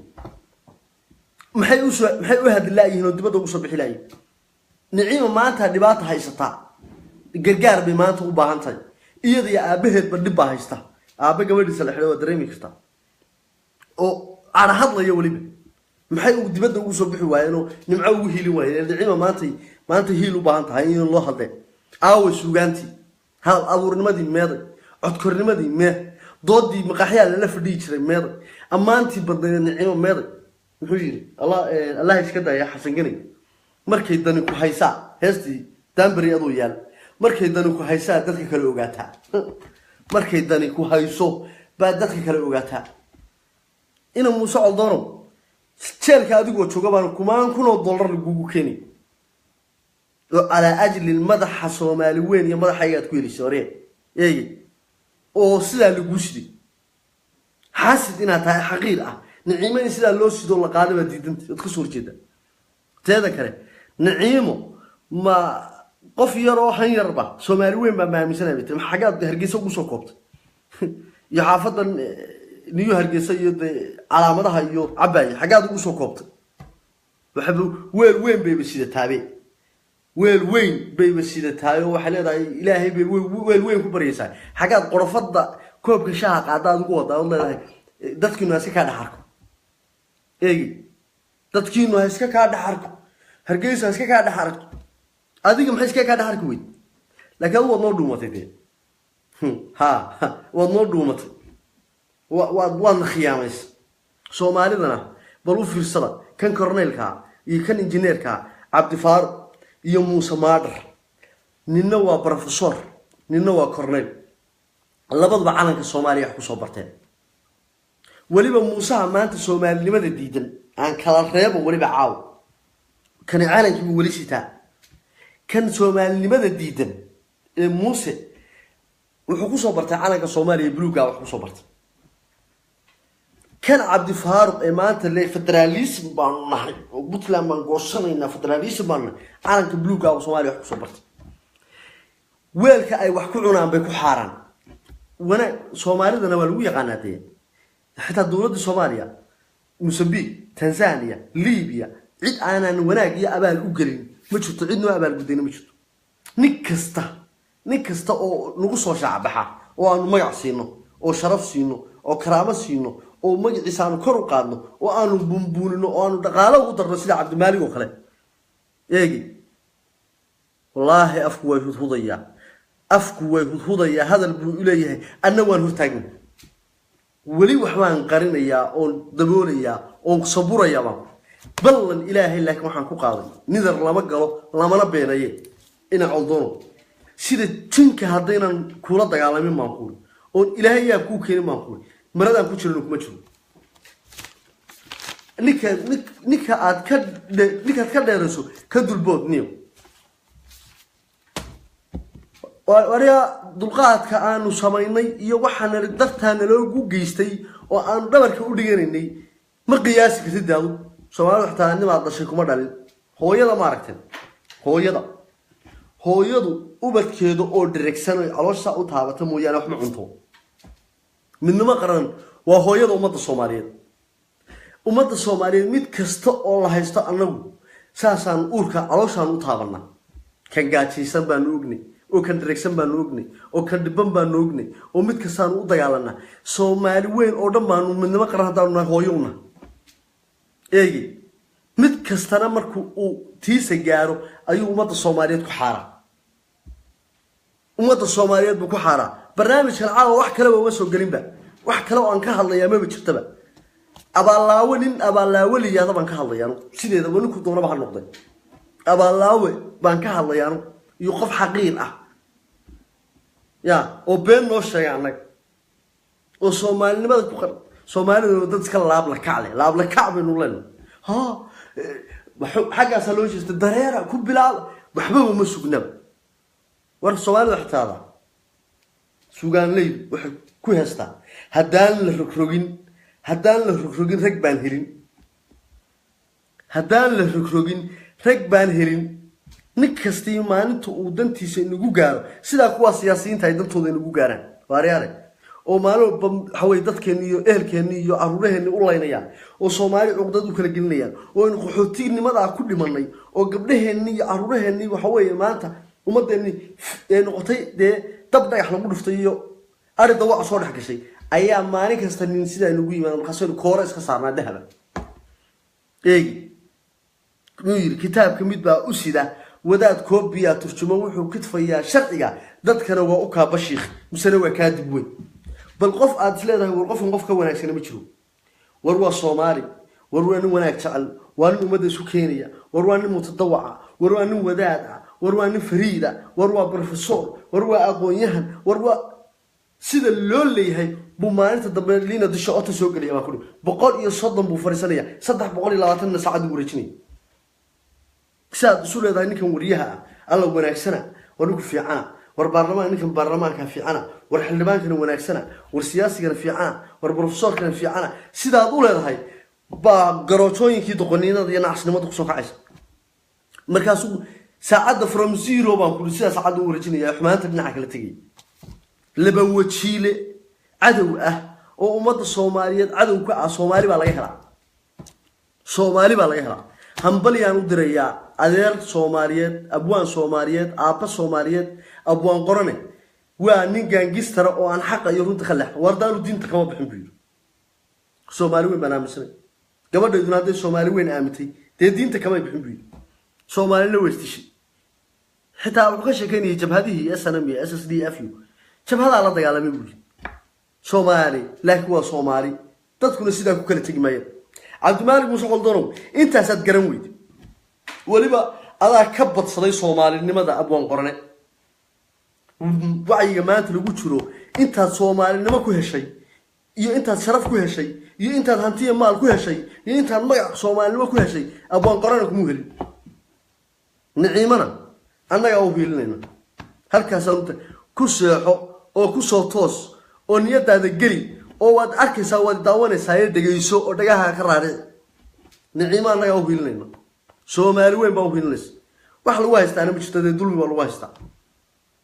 maxay u hadlaayihiin oo dibadda ugu soo bixi laayeen Naciima maanta dhibaato haysata gargaar bay maanta u baahan tahay iyada iyo aabaheed ba dhib haysta aaba gabadhiisa la xidho dareemi karta oo aan hadlayo waliba maxay u dibadda ugu soo bixi waayeen oo nimco ugu hiili waayeen Naciima maanta hiil u baahan tahay in loo hadle aawo suugaanti hal abuurnimadii meeday codkornimadii doodii maqaxyaal la fadhii jiray meeday amaantii badneed Naciima meeday wuxuu yiri Allah iska daaya xasan ganay markay dani ku haysaa heestii Danbury adoo yaal markay dani ku haysaa dadka kale ogaataa markay dani ku hayso baa dadka kale ogaataa ina Muuse Coldono jeelka adigoo jooga baan kumaan $1,000 lagu keenay على أجل المدح الصومالي وين يا مدح حيات كويري سوري إيه أو سلا لجوشدي حاسد إنها تاي حقيقة نعيمة سلا لوش دول قادمة ديدن تخسر جدا تذكره نعيمه ما قف يروح يربح صومالي وين ما مثلا بيت حاجات هرجيسة وسوكوت يحافظ نيو هرجيسة يد على مدها يو عباية حاجات وسوكوت بحب وين بيبسيد تابع وين بيبسيده تايو waxa leedahay ilaahay bay weel ku baraysaa xagaad qorofada koobka shaaha qaadaad ugu wada oo leedahay dadkiina iska ka dhaxarko eegi dadkiina iska ka dhaxarko hargeysa iska ka dhaxarko adiga maxay iska ka dhaxarko weyd laakiin wad noo dhuumatay ha wad noo dhuumatay wad khiyaamays Soomaalidana bal u fiirsada kan korneelka iyo kan injineerka Abdi Faar iyo Muuse Maadar ninna waa professor ninna waa cornel labadaba calanka Soomaaliya wax ku soo barteen waliba Muuse maanta Soomaalinimada diidan aan kala reebo waliba caaw kan calankii wali sitaa kan Soomaalinimada diidan ee Muuse wuxuu ku soo bartay calanka Soomaaliya buluuga wax ku soo bartay كان عبد الفاروق إمانة اللي فدراليسم بانه وبطلع من قصنا فدراليسم بانه أنا كبلوكا وصومالي وحكو صبرت ويلك أي وحكو عنا بيكو حاران وانا صومالي ده نوالوية قناتين حتى الدولة الصومالية موسمبيق تنزانيا ليبيا عيد أنا وناك يا أبال أوكرين مشوت عيدنا أبال بدينا مشوت نكستا أو نقصوا شعبها وأنو ما يعصينه أو شرف سينه أو كرامة سينه oo magaciisa aan kor u qaadno oo aanu bumbuulino oo aanu dhaqaale ugu darno sida Cabdi Maalig oo kale eegi wallahi afku way hudaya hadal buu ileeyahay anna waan hortaagna wali wax waan qarinayaa oo daboolayaa oo saburayaa ballan ilaahay laakiin waxaan ku qaaday nidar lama galo lamana beenaye ina Coldono sida tinka hadaynan kula dagaalamin maanquul oo ilaahay yaa ku keenay maanquul مرادان ku jirno kuma jiro ninka aad ka dheerayso ka dulbood niyo wariya dulqaadka aanu samaynay iyo waxaan dartaana loogu geystay oo aan dhabarka u dhigaynay ma qiyaasi kartid daadu Soomaalidu xataa nimaad dhashay kuma dhalin hooyada ma aragteen hooyadu ubadkeedu oo direction ay caloosha u taabata mooyaan wax ma cunto midnimo qaran waa hooyada ummadda Soomaaliyeed mid kasta oo la haysto anagu saasaan uurka calooshaan u taabana kan gaajaysan baan ognay oo kan direction baan ognay oo kan dhiban baan ognay oo mid kastaan u dagaalana Soomaali weyn oo dhammaan midnimo qaran hadaan hooyowna eegi mid kastana markuu uu tiisa gaaro ayuu ummadda Soomaaliyeed ku xaaraa ummadda Soomaaliyeed ku xaaraa barnaamijkan caawa wax kale oo soo galinba wax kale oo aan ka hadlayaa ma jirtaba abaalaawe liyaada baan ka hadlayaa sideeda wali ku doona baan noqday abaalaawe baan ka hadlayaa iyo qof xaqiir ah ya oo been noo sheegay anag oo Soomaalinimada ku qar Soomaalidu dad iska laab la kacbe nu leen ha xagaas loo jeestay dareera ku bilaal waxba ma sugnaba war Soomaalidu xataa suugaan leey waxa ku heesta hadaan la rogrogin haddaan la rogrogin rag baan helin haddaan la rogrogin rag baan helin nin kastii maalinta uu dantiisa inagu gaaro sidaa kuwa siyaasiyiinta ay dantooda inagu gaaraan waaryaare oo maalmo haway dadkeena iyo ehelkeena iyo aruuraheena u laynayaan oo Soomaali cuqdad u kala gelinayaan oo in qaxootinimada ku dhimanay oo gabdhaheena iyo aruuraheena waxa weeye maanta ummadeena ee noqotay dab dhagax lagu dhuftay iyo arida wax soo dhex gashay ayaa maalin kasta nin sida inagu yimaado markaasoo koora iska saarnaa dahaba نير كتاب كميد بقى أسيدة وداد كوبيا ترجمة وحو كتفيا شرعية داد كانوا وأوكا بشيخ مسنوى كادبوي بالقف أدلة والقف نقف كوناك سنة مجرو وروا صومالي وروا نوناك تعال وروا مدى سكينية وروا متطوعة وروا ودادة وروا فريدة وروا بروفيسور وروا أقوياهن وروا سيدا اللولي هاي بمعنى تدبر لينا دشاءات سوق اللي يماكلوا بقول يصدم بفرسانية صدح بقول لغاتنا سعد ورجني ساد سورة ذا نكمل وريها الله وناكسنا ونقول في عنا والبرلمان نكمل برلمان كان في عنا والحلبان كانوا وناكسنا والسياسي كان في عنا والبروفيسور كان في عنا سيدا أقول هاي بقروتوين كي تقنينا ذي نعس نمط قصوك عايز مركزو ساعد from zero بقول سيدا ساعد ورجني يا حمانت بنعك لتجي لبوت شيله عدو وأمد الصوماليات عدو كع صومالي بالله يهرع صومالي بالله يهرع همبلي أنا دريا أدير صوماليات أبوان صوماليات أبا صوماليات أبوان قرنة وأني جانجيس ترى وأن حق يرون تخلح وردانو دين تكمل بحنبير صومالي وين بنام سنة قبل يدون هذا صومالي وين أمتي دين تكمل بحنبير صومالي لو استشي حتى أبغى شكاني يجيب هذه SNM SSDF شوف هذا على ضيق على ميبولي صومالي لكن هو صومالي تدخل السيدة كوكالة تجمعية عبد المالك موسى قلدونو انت ساد قرنويد ولبا الله كبت صدي صومالي لماذا أبوان قرنة وعي ما أنت لو قلت له انت صومالي لما كوه شيء يا انت شرف كوه شيء يا انت هانتيه مال كوه شيء يا انت المقع صومالي لما كوه شيء أبوان قرنك مهل نعيمنا أنا يا أبي لنا هل كسرت كسرحه oo ku soo toos oo niyadaada gali oo wad arkaysaa wad daawanaysaa ay dhageyso oo dhagaha ka raarey niciima anaga u hiilinayno Soomaali weyn baa u hiilinaysa wax lagu haystaa ma jirto dulmi baa lagu haystaa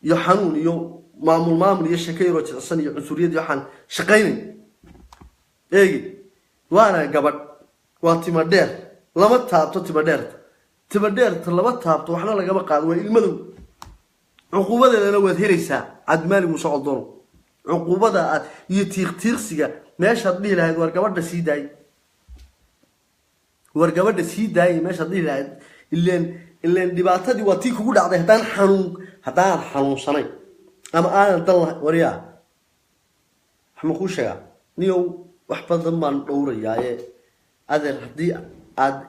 iyo xanuun iyo maamul iyo shaqeeyro jicsan iyo cunsuriyad iyo waxaan shaqeynay waana gabadh waa tima dheer lama taabto tima dheer lama taabto waxna laga qaado waa ilmadow عقوبة لو ذهريسها عد مالي مساعدون عقوبة يتيغسيجا ماش هتضيع لهاد ورقبات سيداي ورقبات سيداي ماش هتضيع لهاد اللي دبعتها دي واتيك كود على هتان حنون صني أما أنا طلع وريا حمقوش يا نيو وحفظ ضمن دوري يا هذا هتضيع عد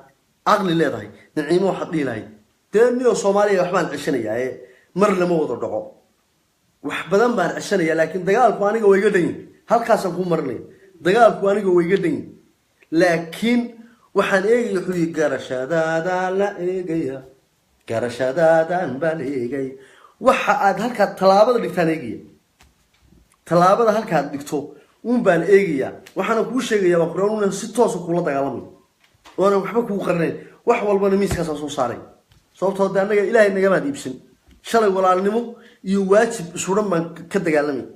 أغلى لا ذاي نعيمه حتضيع لهاي تاني صومالي وحمان عشان يا مر لما وضع دعوة وحبذا بان عشانية لكن دقال قوانيقا ويقدين هل كاسم كون مرني دقال قوانيقا ويقدين لكن وحان يحوي قرشادادا لا إيقيا قرشادادا بالإيقيا وحاد هل كاد طلابة دكتان إيقيا طلابة هل كاد دكتو بان إيقيا وحانا كوش إيقيا وقرانونا ستواسو كولا دقالامي وانا وحبا قرنين وحوال بانا ميسكا ساسو صاري صوبتو دانيقا إلهي نقا ما ديبسن شلي walaalnimo iyo waajib isuran man ka dagaalamay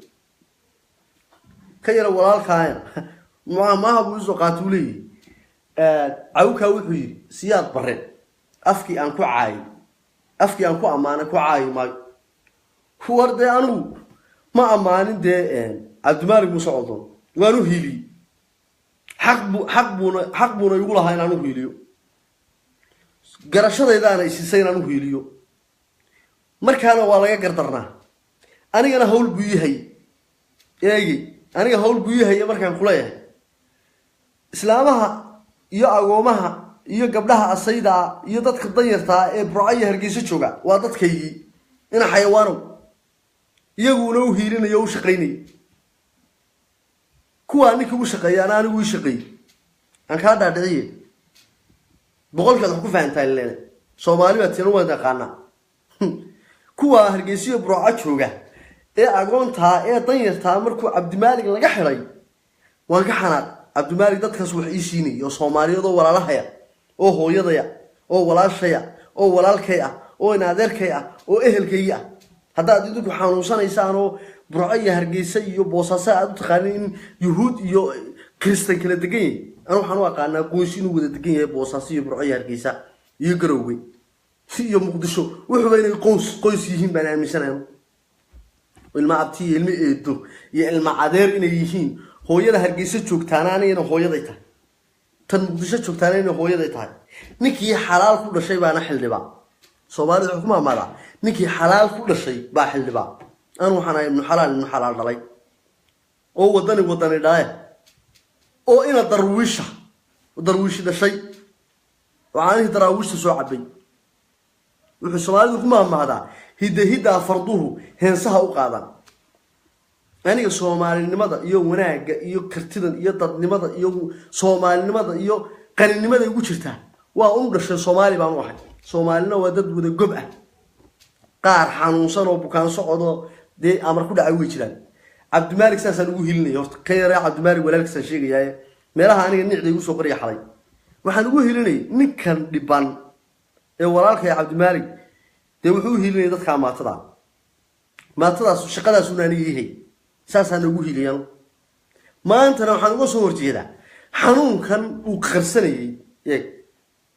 kayra walaalkaayna ma buu soo qaatulay awka wuxuu yiri siyaad barre afkii aan ku amaana ku caay ma warday anu ma amaanin de Abdulmalik Muuse Codon waanu hili xaq buuna igu lahaa inaan u hiliyo garashadaydaana isisay inaan u hiliyo markaana waa laga gardarnaa anigana hawl buu yahay aniga hawl buu yahay markaan kuleeyahay islaamaha iyo agoomaha iyo gabdhaha asayda iyo dadka danyarta ee Burcaya Hargeysa jooga waa dadkaygi ina xayawaano iyaguna u hiilinayo u shaqeynay kuwa ninka u shaqeeyana anigu u shaqeey aan ka dhaadhiciyay boqolkiiba wax ku fahantaa leeyahay Soomaaliya tiin wada qaana kuwa Hargeysa Burca jooga ee agoonta ee danyarta markuu Cabdimalik laga xiray waan ka xanaaq cabdimaalik dadkaas wax ii siinay oo Soomaaliyadoo walaalahaya oo hooyadaya oo walaashaya oo walaalkay ah oo in adeerkay ah oo ehelkay ah haddaad idinku xanuunsanaysaan oo Burco iyo Hargeysa iyo Boosaaso aad u taqaaniin Yuhuud iyo Kristan kala degan yihiin أنا وحنا قاعدين نقول شنو وده تجيه بوصاصية برعية هرقيسة يقروي في يوم مقدسو وحبين قوس يهين بنا مثلا والمعبتي المئدو المعادير إن يهين هو يده هرقيسة شوك تاناني إنه هو يده تن مقدسة شوك تاناني إنه هو يده نكي حلال كل شيء بنا حل بقى صومالي الحكومة ماذا نكي حلال كل شيء بحل بقى أنا وحنا من حلال ضلي أو وطني ده أو إنا درويش ده شيء وعانيه دراويش تسوع عبي وحسوالي الحكومة ماذا هدا فرضوه هنسها وقادا يعني Soomaali nimada iyo wanaaga iyo kartida iyo dadnimada iyo Soomaali nimada iyo qaninimada ugu jirta waa uu dhashay Soomaali baan wahay Soomaalina waa dad wada gob ah qaar xanuunsan oo bukaan socdo de amar ku dhacay way jiraan Cabdimaalik saasan ugu hilinay horta ka yaray Cabdimaalik walaalkiisa sheegayay meelaha aniga nicday ugu soo qariya xalay waxaan ugu hilinay ninkan dhiban ee walaalkay Cabdimaalik de wuxuu hilinay dadka maatadaas shaqadaas uu aniga yahay ساسا نقول لي ما أنت لو حنقص هو رجيلا حنون كان وقرصني يك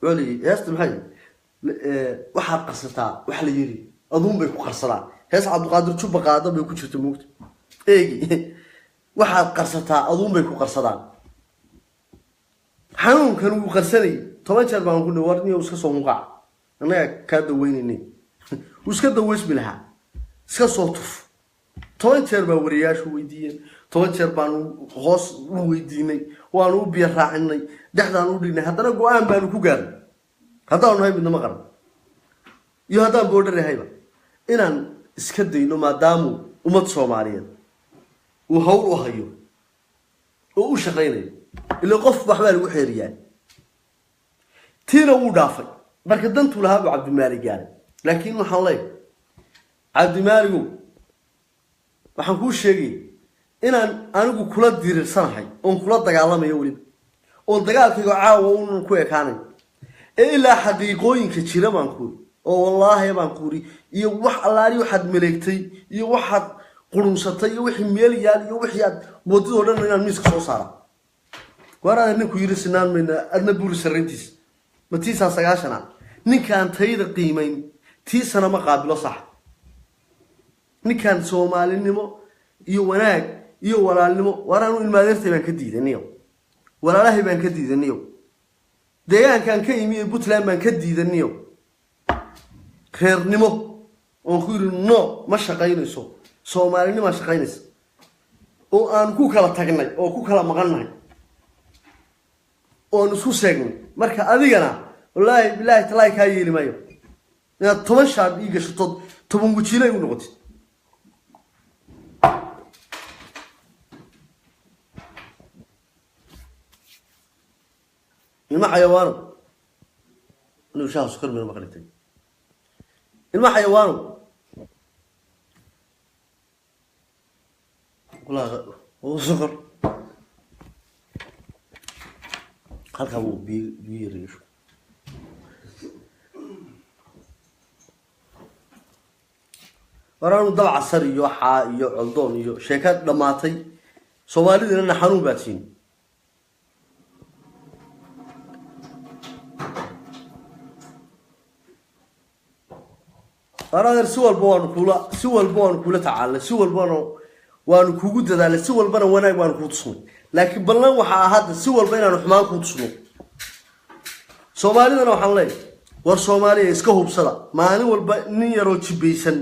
قولي يا أستاذ محمد واحد قصتها واحد يجري أظن بيكون قرصنا هسه عبد القادر شو بقادر بيكون شو تموت إيه واحد قصتها أظن بيكون قرصنا حنون كان وقرصني طبعا شرب ما نقول ورني وسكسو مقع أنا كادو وينني وسكدو ويش منها سكسو طف طبعا شرب ورياش ويدين طبعا شربان غص ويديني وانو بيراعني دحنا نوديني هذا قوان بانو كوغان هذا نهاي من المغرب يو هذا بودر هايبا إنان اسكدينو ما دامو ومد Soomaaliyeed وهو وهيو وشقيني اللي قف بحبال وحيريان تينا ودافع marka dantu lahaa Cabdimaalik gaar laakiin waxa leey Cabdimaalik waxaan ku sheegay inaan anigu kula diirsanahay oo kula dagaalamayo waliba oo dagaalkayga caawa uu ku ekaanay ilaa xaqiiqooyinka jira baan ku oo wallaahi baan ku iyo wax allaari waxaad maleegtay iyo waxaad qurunsatay iyo wixii meel yaal iyo wixii aad mooddo dhan inaan miiska soo saaro waraan ninku yiri sinaan meena adna buur sarintiis ma tiisa 9 ninkaan tayada qiimeyn tiisana ma qaabilo sax ninkaan Soomaalinimo iyo wanaag iyo walaalnimo waraanu ilmaadeertay baan ka diidaniyo walaalahay baan ka diidaniyo deegaankan ka yimid Puntland baan ka diidaniyo reernimo oo ku yiri no ma shaqaynayso Soomaalinimo ma shaqaynayso oo aan ku kala tagnay oo ku kala maqanay oo isku seegnay marka adigana wallahi billahi talaay ka yeeli maayo inaad 10 shaab ii gasho 10 gujiilay u noqotay ilma xayawaan inuu shaah sukar meel maqlitay ilma xayawaan kula oo sukar halka uu biiriyo waraanu dal casar iyo waxa iyo coldoon iyo sheekad dhamaatay Soomaalidina xanuun baadsiin أنا سوى البوان كولا تعال سوى البوان وأنا كوجود هذا سوى البوان وأنا كوتصون لكن بالله وحاهد سوى البوان أنا حمام كوتصون Soomaalida waxaan leeyahay war Soomaaliya iska hubsada maalin walba nin yar oo jibeysan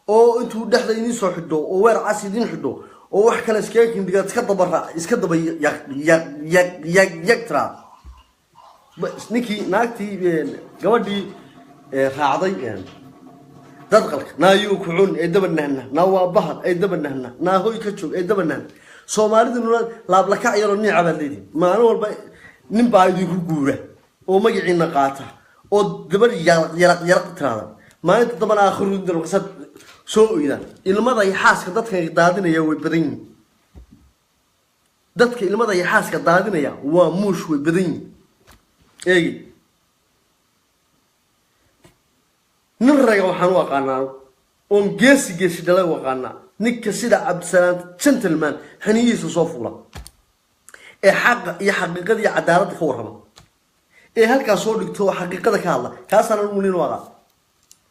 oo intuu dhaxda idin soo xidho oo weer cas idin xidho oo wax kale iska kindiga iska daba yaqtra ninkii naagtii gabadhii raacday dadqalka naayo ku cun ee dabanahna waa bahad ee dabanahna hooy ka joog ee dabanahna Soomaaliduna laab la ka yaro niica baadleedii maalin walba nin baa idinku guura oo magaciina qaata oo dabar yaraq tirada maalinta daban aakhiru dal qasad soo ooydan ilmada iyo xaaska dadka daadinaya way badan yihiin dadka ilmada iyo xaaska daadinaya waa muush way badan yihiin eegi nin raga waxaan u aqaanaa oon geesi dhalay u aqaanaa ninka sida Cabdisalaam gentleman xaniyiisa soo fuula ee xaq iyo xaqiiqada iyo cadaaladda ka warrama ee halkaas soo dhigto xaqiiqada ka hadla kaasana uu nin waqa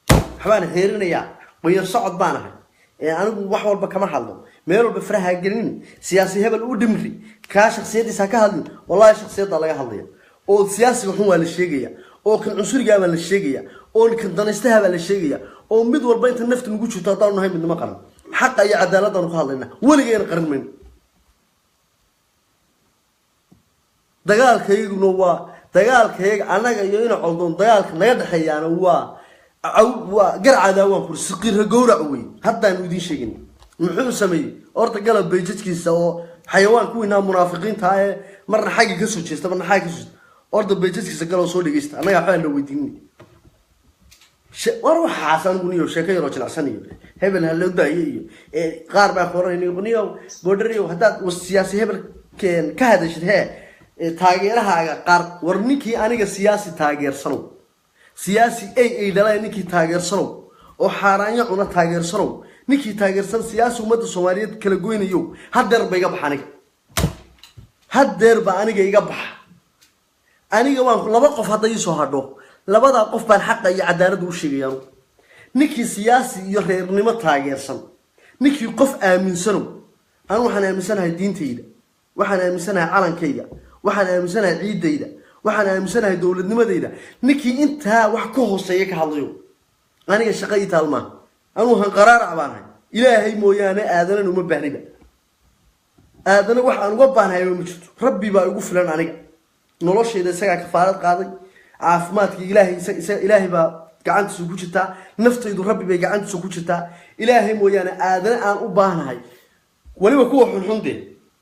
waxbaan xeerinaya way socod baan ahay ee anigu wax walba kama hadlo meel walba faraha gelin siyaasi hebel u dhimri ka shakhsiyadiisa ka hadlin wallahi shakhsiyada laga hadlaya oo siyaasiga xun waa la sheegaya oo kan cusuriga baa la sheegaya oo kan danaystaha baa la sheegaya oo mid walba inta nafta ugu jirto hadaan nahay midnimo qaran xaq iyo cadaalad aan ku hadlayna waligeena qaran meen dagaalkayguna waa dagaalkayga anaga iyo ina coldoon dagaalka naga dhaxeeyana waa garcada waan ku siqir gowrac weey haddaan u idin sheegin muxuu sameeyay orta galab beejadkiisa oo xayawaan ku inaa munaafiqiinta ah marna xaqi ka soo jeesta marna xaqi ka soo orda beejadkiisa galoo soo dhigeysta anaga waxaan la weydiinay war waxa xasan guniyo sheekay yaro jilacsan hebel hal daayiyo qaar baa qoranay guniyo boodariyo hadaad siyaasi hebel ka hadashid taageerahaaga qaar war ninkii aniga siyaasi taageersano siyaasi ay dhalay ninkii taageersano oo xaaraanya una taageersano ninkii taageersan siyaasi umada Soomaaliyeed kala goynayo hadeer ba iga baxaniga hadeer ba aniga iga bax aniga waan laba qof haday soo hadho labada qof baan xaq iyo cadaalad u sheegayaan ninkii siyaasi iyo reernimo taageersan ninkii qof aaminsano aan waxaan aaminsanahay diintayda waxaan aaminsanahay calankayga waxaan aaminsanahay ciidayda waxaan aaminsanahay dawladnimadayda ninkii inta wax ka hooseeya ka hadlayo aniga shaqay taalma anu han qaraar cabaanahay ilaahay mooyaane aadana uma baahniba aadana wax aan uga baahnahay ma jirto rabbi baa igu filan aniga noloshayda isaga kafaarad qaaday caafimaadka ilaahay baa gacantiisa ku jirta naftaydu rabbi bay gacantiisa ku jirta ilaahay mooyaane aadana aan u baahnahay waliba kuwa xunxunde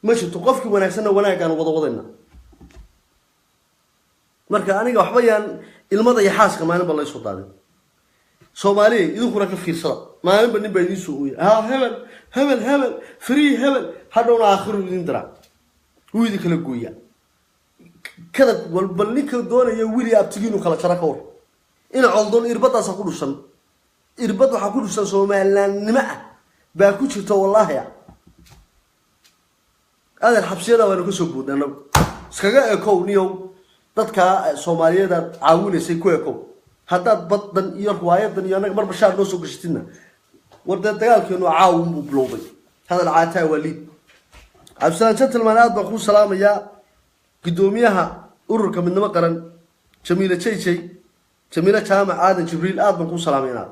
ma jirto qofkii wanaagsan wanaagaan wada wadayna marka aniga waxba yaan ilmada iyo xaaska maalinba la isoo daaday Soomaaliya idinkuna ka fiirsada maalinba nin baa idin soo ooyay hebel free hebel hadhowna aakhiru idin dira wuu idin kala gooya kada walba ninka doonaya wili abtigiinu kala jara ka war in coldoon irbadaas ku dhusan irbad waxa ku dhusan Soomaalilandnimo baa ku jirta wallahi adeer xabsiyada waan ku soo boodana iskaga ekow niyow dadka Soomaaliyeed caawinaysay ku ekow hadaad badan iyo riwaayadan iyo anaga marba shaar noo soo gashatina warda dagaalkeenu caawin buu bilowday hada caata waliid Cabdisalaam gentleman aad baan ku salaamaya gudoomiyaha ururka midnimo qaran Jamiila Jamiila Jaamac Aadan Jibriil aad baan ku salaamayna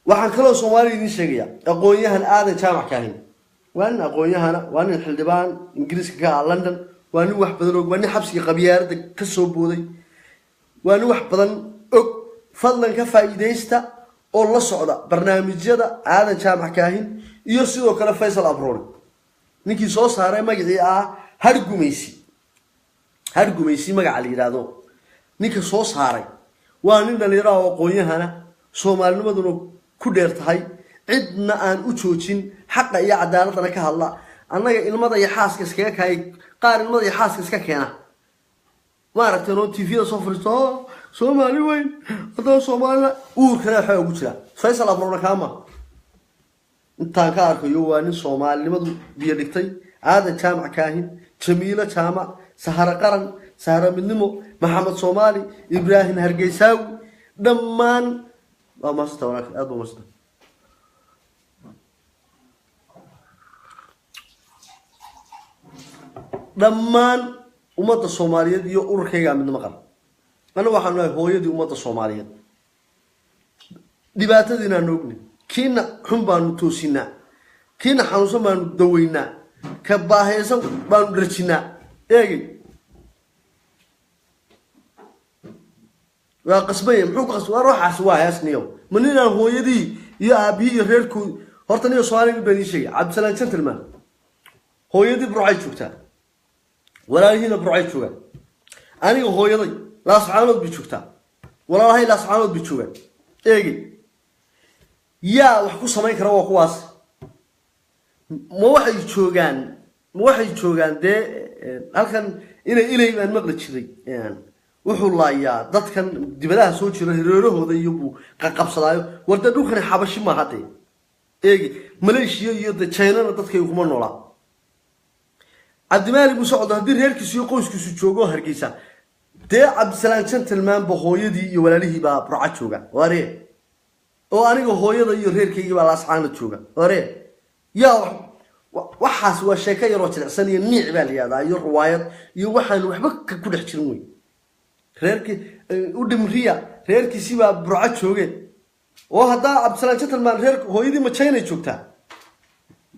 waxaan kaloo Soomaaliya idin sheegaya aqoonyahan Aadan Jaamac Kaahin waan aqoonyahana waan xildhibaan Ingiriiska ka London waan wax badan oo waan xabsiga qabyaaladda ka soo booday waan wax badan og fadlan ka faa'iideysta oo la socda barnaamijyada Aadan Jaamac Kaahin iyo sidoo kale Faisal Abroon ninkii soo saaray magacii hargumeysi magaca la yiraahdo ninka soo saaray waa nin dhalinyaro oo aqoonyahana Soomaalinimaduna ku dheertahay cidna aan u joojin xaq iyo cadaaladna ka hadla annaga ilmada iyo xaaska iskaga kaay qaar ilmada iyo xaaska iska keena ma aragtay oo TV-da soo fariisto Soomaali weyn hadda Soomaaliya uu kala waxa ugu jira Faisal Abroon kaama intaan ka arkayo waa nin Soomaalinimadu biyo dhigtay Aadan Jaamac Kaahin Jamiila Jaamac Sahara Qaran Sahara Midnimo Maxamed Soomaali Ibrahim Hargeysaawi dhammaan waa maasta wanaag aad u maasta dhammaan umada Soomaaliyeed iyo ururkayga midnimo qaran ana waxaan leeyahay hooyadii umada Soomaaliyeed dhibaatadiina noogni kiina xun baan toosinaa kiina xanuunsan baan daweynaa ka baahaysan baan rajinaa eegi waa qasbay muxuu qasbay waxaas waa haasniyo manina hooyadii iyo aabihi iyo reerku horta niyo Soomaaliyeed baan sheegay Cabdisalaam gentleman hooyadii burcay joogtaa walaalihina burcay joogan aniga hooyaday la saxaanood bi joogtaa walaalahay la saxaanood bi joogan eegi yaa wax ku sameyn kara waa kuwaas ma waxay joogan waxay joogaan dee halkan inay ilay baan maqli jiray wuxuu laayaa dadkan dibadaha soo jira hireerahooda iyo buu qaqabsadaayo warda dhulkan xabashi ma hadde eegi Malaysia iyo China dadkay kuma noolaa Cabdimaalik buu socdo hadii reerkiisu iyo qoyskiisu joogo Hargeysa dee Cabdisalaam gentleman hooyadii iyo walaalihii baa Burco jooga waree oo aniga hooyada iyo reerkayga baa la asxaana jooga waree yaa waxaas waa sheeko yar oo jilicsan iyo niic baa la yiraahdaa iyo riwaayad iyo waxaan waxba ku dhex jirin way reerkii u dhimriya reerkiisi baa Burco joogeen oo hadaa Cabdisalaam gentleman reer hooyadii ma China joogtaa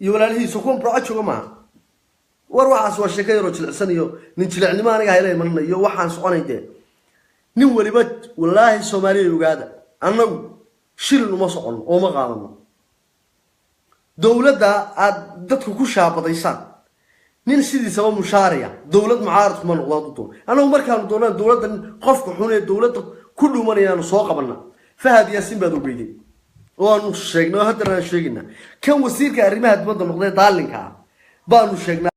iyo walaalihii soo kuma Burco jooga ma war waxaas waa sheeko yar oo jilicsan iyo nin jilicnimo aniga hayla imanay waxaan soconaydee nin waliba wallaahi Soomaaliya ogaada annagu shil uma socon oo ma qaadano dawladda aad dadku ku shaabadaysan nin sidiisaba mushaariya dawlad mucaarad kuma noqdo anagu markaan doonaan dawladdan qofka xun ee dawladda ku dhuumanayaan soo qabana Fahad Yaasin baad ogeeyay oo aanu sheegnay haddana sheegina kan wasiirka arrimaha dibadda noqday daalinka baanu sheegnay